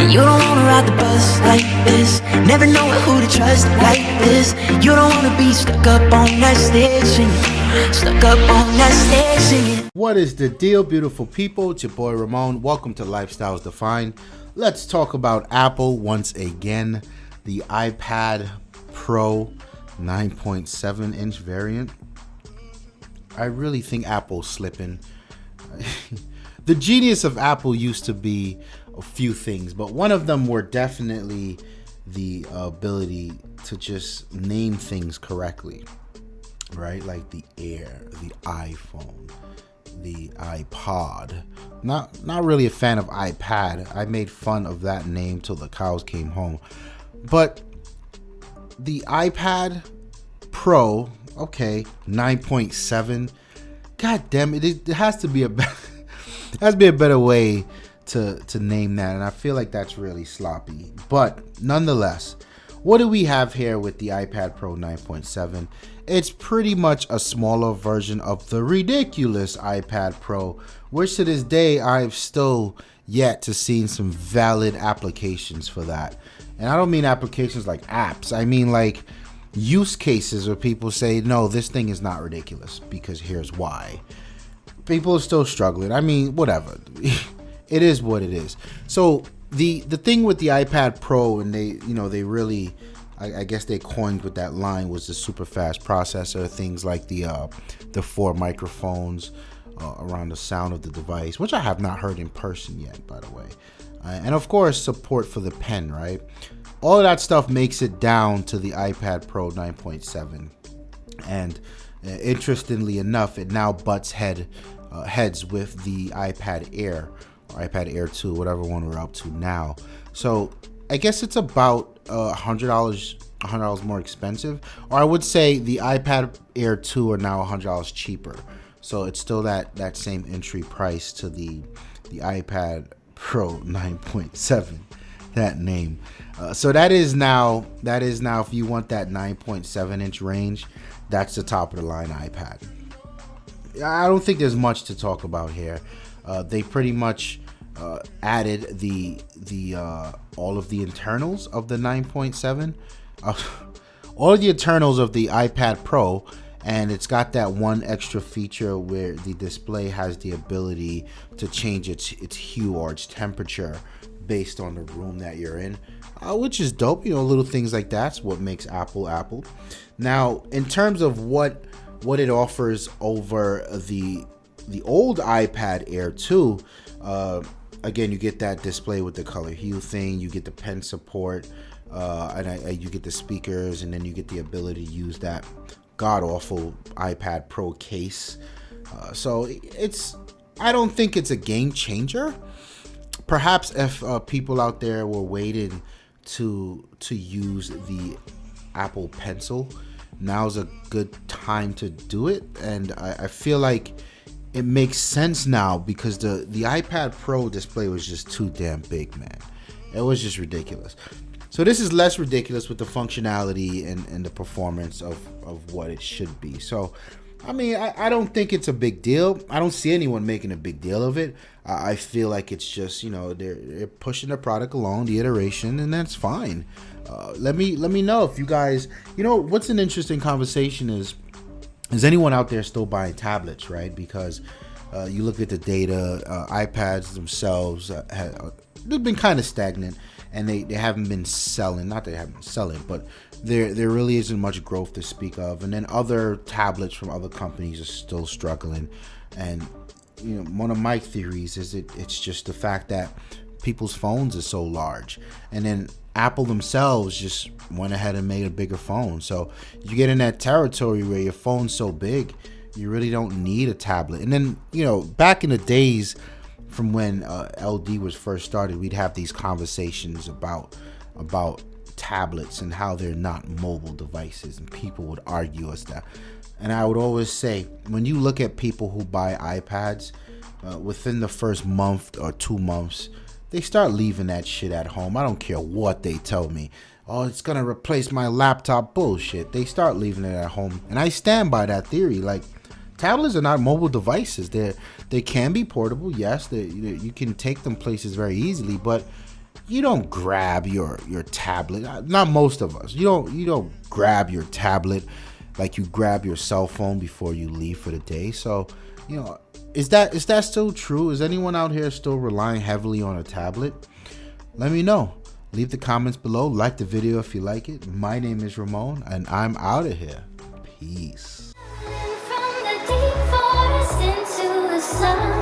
You don't wanna ride the bus like this, never knowing who to trust like this. You don't wanna be stuck up on that stage singing, stuck up on that stage singing. What is the deal, beautiful people? It's your boy Ramon. Welcome to Lifestyles Defined. Let's talk about Apple once again. The iPad Pro 9.7-inch variant. I really think Apple's slipping. The genius of Apple used to be a few things, but one of them were definitely the ability to just name things correctly, right? Like the Air, the iPhone, the iPod. Not really a fan of iPad. I made fun of that name till the cows came home. But the iPad Pro, okay, 9.7. God damn it! It has to be a better way to name that, and I feel like that's really sloppy. But nonetheless, what do we have here with the iPad Pro 9.7? It's pretty much a smaller version of the ridiculous iPad Pro, which to this day I've still yet to see some valid applications for that. And I don't mean applications like apps. I mean like use cases where people say, no, this thing is not ridiculous because here's why. People are still struggling. I mean, whatever. It is what it is. So the thing with the iPad Pro, and they really, I guess they coined with that line, was the super fast processor, things like the 4 microphones around the sound of the device, which I have not heard in person yet, by the way. And of course, support for the pen, right? All of that stuff makes it down to the iPad Pro 9.7. And interestingly enough, it now butts heads with the iPad Air, or iPad Air 2, whatever one we're up to now. So I guess it's about $100 more expensive. Or I would say the iPad Air 2 are now $100 cheaper. So it's still that same entry price to the iPad Pro 9.7, that name. So that is now if you want that 9.7-inch range, that's the top of the line iPad. I don't think there's much to talk about here. They pretty much added the all of the internals of the 9.7, all of the internals of the iPad Pro. And it's got that one extra feature where the display has the ability to change its hue or its temperature based on the room that you're in, which is dope. Little things like that's what makes Apple Apple. Now, in terms of what it offers over the old iPad Air 2, again, you get that display with the color hue thing, you get the pen support, and you get the speakers, and then you get the ability to use that god-awful iPad Pro case. So I don't think it's a game changer. Perhaps if people out there were waiting to use the Apple Pencil, now's a good time to do it. And I feel like it makes sense now because the iPad Pro display was just too damn big, man. It was just ridiculous. So this is less ridiculous with the functionality and the performance of what it should be. So, I mean, I don't think it's a big deal. I don't see anyone making a big deal of it. I feel like it's just, they're pushing the product along, the iteration, and that's fine. Let me know if you guys, what's an interesting conversation is anyone out there still buying tablets, right? Because you look at the data, iPads themselves they've been kind of stagnant. And they haven't been selling. Not that they haven't been selling, but there really isn't much growth to speak of. And then other tablets from other companies are still struggling. And one of my theories is it's just the fact that people's phones are so large. And then Apple themselves just went ahead and made a bigger phone. So you get in that territory where your phone's so big, you really don't need a tablet. And then back in the days, from when LD was first started, we'd have these conversations about tablets and how they're not mobile devices, and people would argue us that. And I would always say, when you look at people who buy iPads, within the first month or 2 months, they start leaving that shit at home. I don't care what they tell me. Oh, it's gonna replace my laptop. Bullshit. They start leaving it at home, and I stand by that theory. Like, tablets are not mobile devices. They can be portable, yes. You can take them places very easily, but you don't grab your tablet. Not most of us. You don't grab your tablet like you grab your cell phone before you leave for the day. So, is that still true? Is anyone out here still relying heavily on a tablet? Let me know. Leave the comments below. Like the video if you like it. My name is Ramon, and I'm out of here. Peace. From the deep forest into the sun.